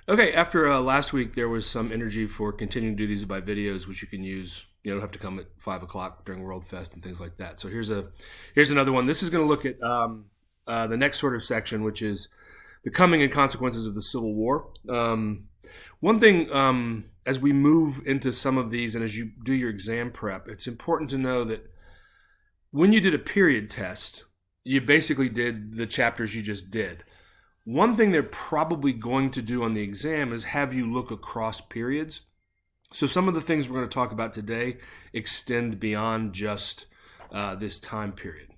Okay, after last week, there was some energy for continuing to do these by videos, which you can use. You don't have to come at 5 o'clock during World Fest and things like that. So here's another one. This is going to look at the next sort of section, which is the coming and consequences of the Civil War. One thing, as we move into some of these, and as you do your exam prep, it's important to know that when you did a period test, you basically did the chapters you just did. One thing they're probably going to do on the exam is have you look across periods. So some of the things we're going to talk about today extend beyond just this time period.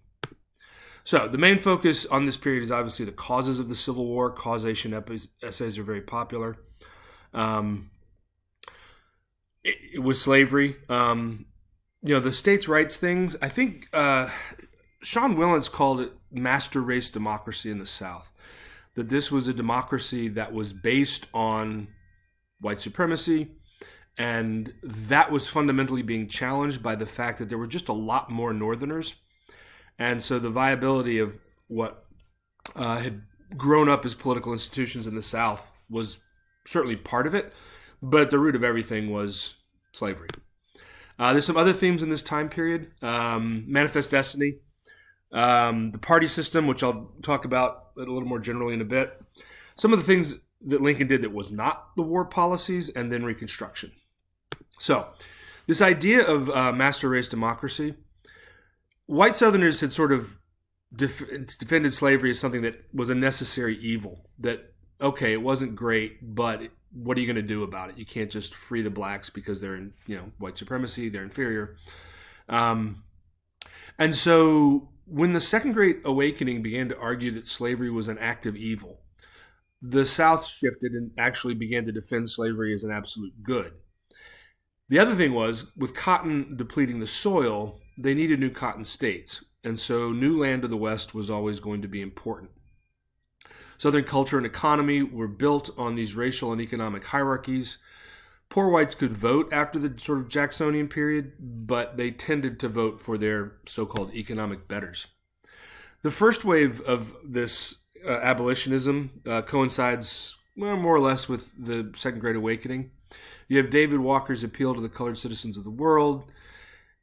So the main focus on this period is obviously the causes of the Civil War. Causation essays are very popular. It was slavery. The states' rights things. I think Sean Willents called it master race democracy in the South. That this was a democracy that was based on white supremacy, and that was fundamentally being challenged by the fact that there were just a lot more Northerners. And so the viability of what had grown up as political institutions in the South was certainly part of it, but at the root of everything was slavery. There's some other themes in this time period. Manifest Destiny, the party system, which I'll talk about a little more generally in a bit. Some of the things that Lincoln did that was not the war policies, and then Reconstruction. So this idea of master race democracy, white Southerners had sort of defended slavery as something that was a necessary evil. That, okay, it wasn't great, but what are you going to do about it? You can't just free the blacks because they're in, white supremacy, they're inferior. And so when the Second Great Awakening began to argue that slavery was an act of evil, the South shifted and actually began to defend slavery as an absolute good. The other thing was, with cotton depleting the soil, they needed new cotton states. And so new land to the West was always going to be important. Southern culture and economy were built on these racial and economic hierarchies. Poor whites could vote after the sort of Jacksonian period, but they tended to vote for their so-called economic betters. The first wave of this abolitionism coincides more or less with the Second Great Awakening. You have David Walker's appeal to the colored citizens of the world.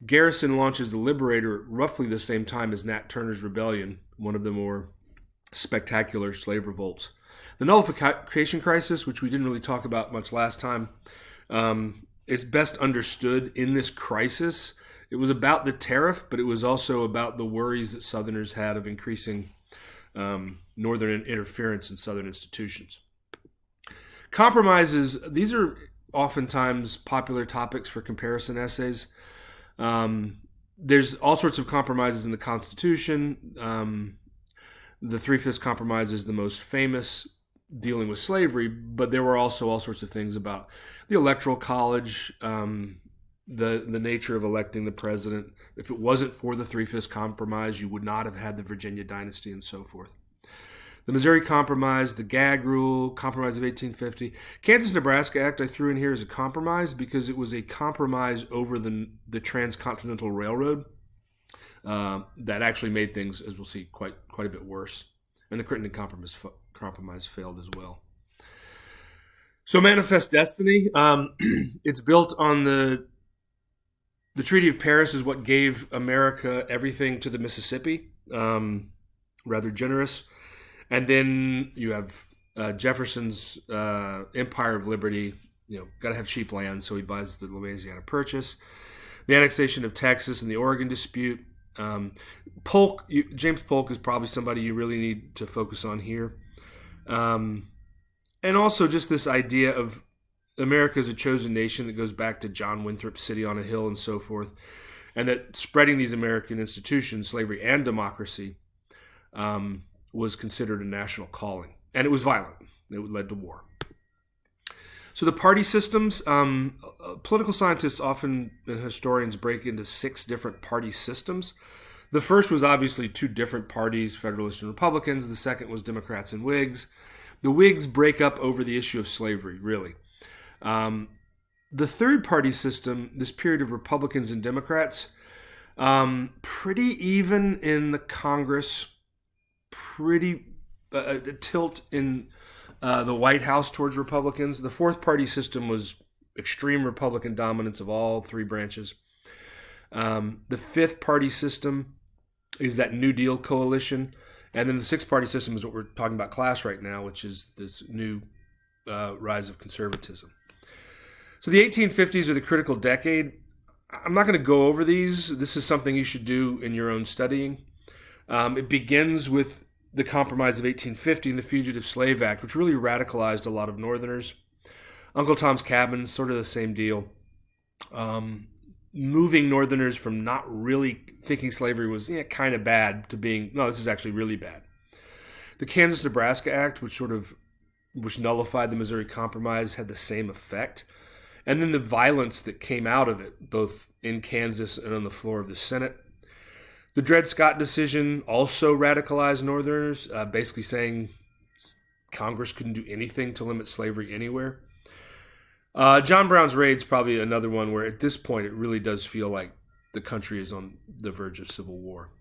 Garrison launches the Liberator at roughly the same time as Nat Turner's Rebellion, one of the more spectacular slave revolts. The nullification crisis, which we didn't really talk about much last time, is best understood in this crisis. It was about the tariff, but it was also about the worries that Southerners had of increasing Northern interference in Southern institutions. Compromises, these are oftentimes popular topics for comparison essays. There's all sorts of compromises in the Constitution. The Three-Fifths Compromise is the most famous, dealing with slavery, but there were also all sorts of things about the Electoral College, the nature of electing the president. If it wasn't for the Three-Fifths Compromise, you would not have had the Virginia dynasty and so forth. The Missouri Compromise, the Gag Rule, Compromise of 1850. Kansas-Nebraska Act I threw in here as a compromise because it was a compromise over the Transcontinental Railroad that actually made things, as we'll see, quite a bit worse. And the Crittenden Compromise failed as well. So Manifest Destiny, it's built on the Treaty of Paris is what gave America everything to the Mississippi, rather generous. And then you have Jefferson's Empire of Liberty, got to have cheap land, so he buys the Louisiana Purchase. The annexation of Texas and the Oregon dispute. James Polk is probably somebody you really need to focus on here. And also just this idea of America as a chosen nation that goes back to John Winthrop's City on a Hill and so forth, and that spreading these American institutions, slavery and democracy, was considered a national calling. And it was violent. It led to war. So the party systems, political scientists often and historians break into 6 different party systems. The first was obviously 2 different parties, Federalists and Republicans. The second was Democrats and Whigs. The Whigs break up over the issue of slavery, really. The third party system, this period of Republicans and Democrats, pretty even in the Congress, pretty a tilt in the White House towards Republicans. The fourth party system was extreme Republican dominance of all three branches. The fifth party system is that New Deal coalition. And then the sixth party system is what we're talking about class right now, which is this new rise of conservatism. So the 1850s are the critical decade. I'm not going to go over these. This is something you should do in your own studying. It begins with the Compromise of 1850 and the Fugitive Slave Act, which really radicalized a lot of Northerners. Uncle Tom's Cabin, sort of the same deal. Moving Northerners from not really thinking slavery was kind of bad to being, no, this is actually really bad. The Kansas-Nebraska Act, which nullified the Missouri Compromise, had the same effect. And then the violence that came out of it, both in Kansas and on the floor of the Senate. The Dred Scott decision also radicalized Northerners, basically saying Congress couldn't do anything to limit slavery anywhere. John Brown's raid's probably another one where at this point it really does feel like the country is on the verge of civil war.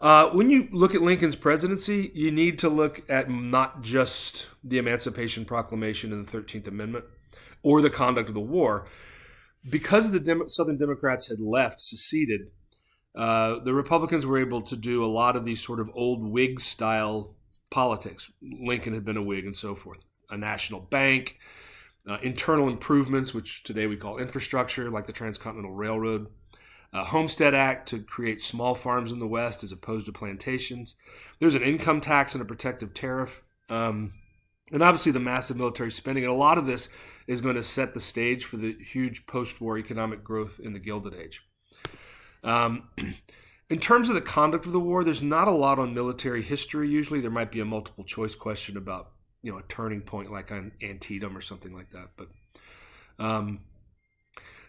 When you look at Lincoln's presidency, you need to look at not just the Emancipation Proclamation and the 13th Amendment or the conduct of the war. Because the Southern Democrats had seceded, the Republicans were able to do a lot of these sort of old Whig-style politics. Lincoln had been a Whig and so forth. A national bank, internal improvements, which today we call infrastructure, like the Transcontinental Railroad, Homestead Act to create small farms in the West as opposed to plantations. There's an income tax and a protective tariff, and obviously the massive military spending. And a lot of this is going to set the stage for the huge post-war economic growth in the Gilded Age. In terms of the conduct of the war, there's not a lot on military history usually. There might be a multiple choice question about a turning point like on Antietam or something like that. But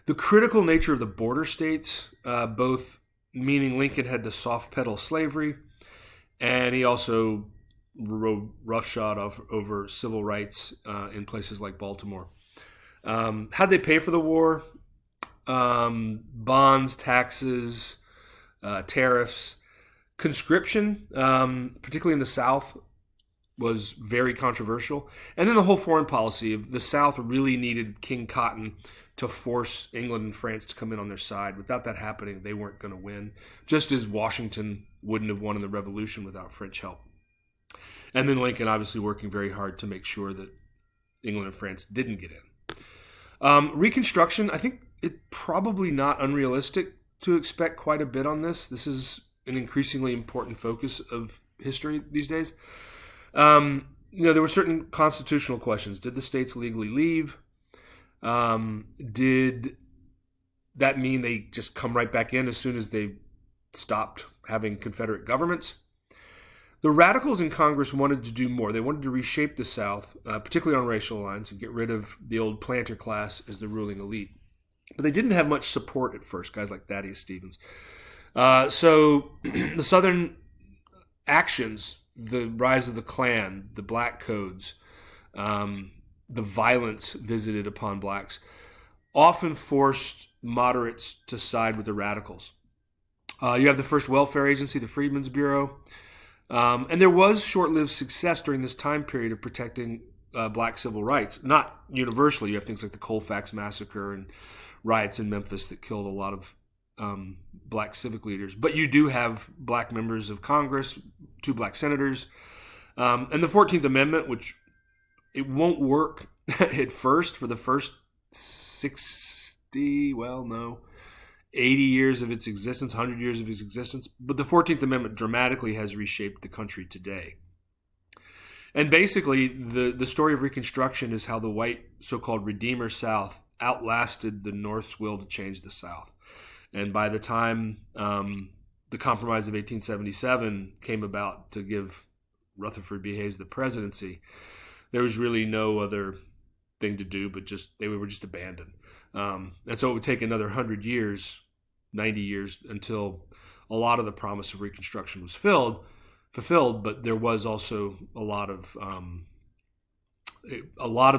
the critical nature of the border states, both meaning Lincoln had to soft pedal slavery, and he also rode roughshod over civil rights in places like Baltimore. How'd they pay for the war? Bonds, taxes, tariffs, conscription, particularly in the South, was very controversial. And then the whole foreign policy of the South really needed King Cotton to force England and France to come in on their side. Without that happening, they weren't going to win, just as Washington wouldn't have won in the Revolution without French help. And then Lincoln obviously working very hard to make sure that England and France didn't get in. Reconstruction, I think it's probably not unrealistic to expect quite a bit on this. This is an increasingly important focus of history these days. There were certain constitutional questions. Did the states legally leave? Did that mean they just come right back in as soon as they stopped having Confederate governments? The radicals in Congress wanted to do more. They wanted to reshape the South, particularly on racial lines, and get rid of the old planter class as the ruling elite. But they didn't have much support at first, guys like Thaddeus Stevens. So the Southern actions, the rise of the Klan, the black codes, the violence visited upon blacks, often forced moderates to side with the radicals. You have the first welfare agency, the Freedmen's Bureau, and there was short-lived success during this time period of protecting black civil rights. Not universally. You have things like the Colfax Massacre and riots in Memphis that killed a lot of black civic leaders. But you do have black members of Congress, 2 black senators, and the 14th Amendment, which it won't work at first for the first 80 years of its existence, 100 years of its existence. But the 14th Amendment dramatically has reshaped the country today. And basically, the story of Reconstruction is how the white so-called Redeemer South outlasted the North's will to change the South. And by the time the Compromise of 1877 came about to give Rutherford B. Hayes the presidency, there was really no other thing to do but they were just abandoned. And so it would take another 100 years, 90 years, until a lot of the promise of Reconstruction was fulfilled, but there was also a lot of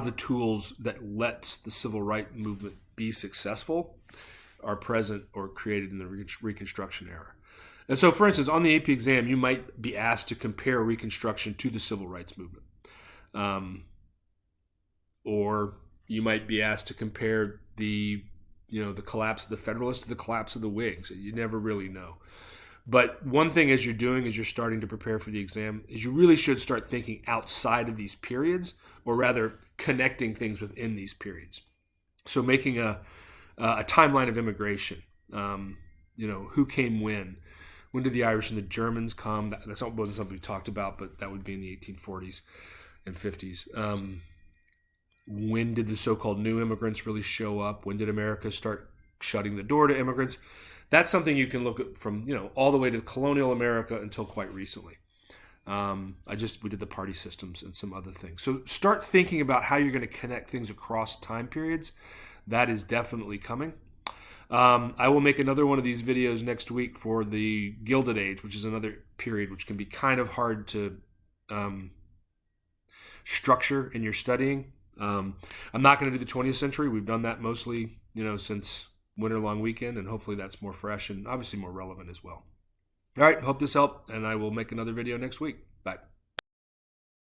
the tools that lets the civil rights movement be successful are present or created in the Reconstruction era. And so, for instance, on the AP exam, you might be asked to compare Reconstruction to the civil rights movement. Or you might be asked to compare the collapse of the Federalists to the collapse of the Whigs. You never really know. But one thing as you're doing, as you're starting to prepare for the exam, is you really should start thinking outside of these periods, or rather connecting things within these periods. So making a timeline of immigration. Who came when? When did the Irish and the Germans come? That wasn't something we talked about, but that would be in the 1840s and 50s. When did the so-called new immigrants really show up? When did America start shutting the door to immigrants? That's something you can look at from, all the way to colonial America until quite recently. We did the party systems and some other things. So start thinking about how you're going to connect things across time periods. That is definitely coming. I will make another one of these videos next week for the Gilded Age, which is another period which can be kind of hard to structure in your studying. I'm not going to do the 20th century. We've done that mostly, since Winter Long Weekend, and hopefully that's more fresh and obviously more relevant as well. All right, hope this helped, and I will make another video next week. Bye.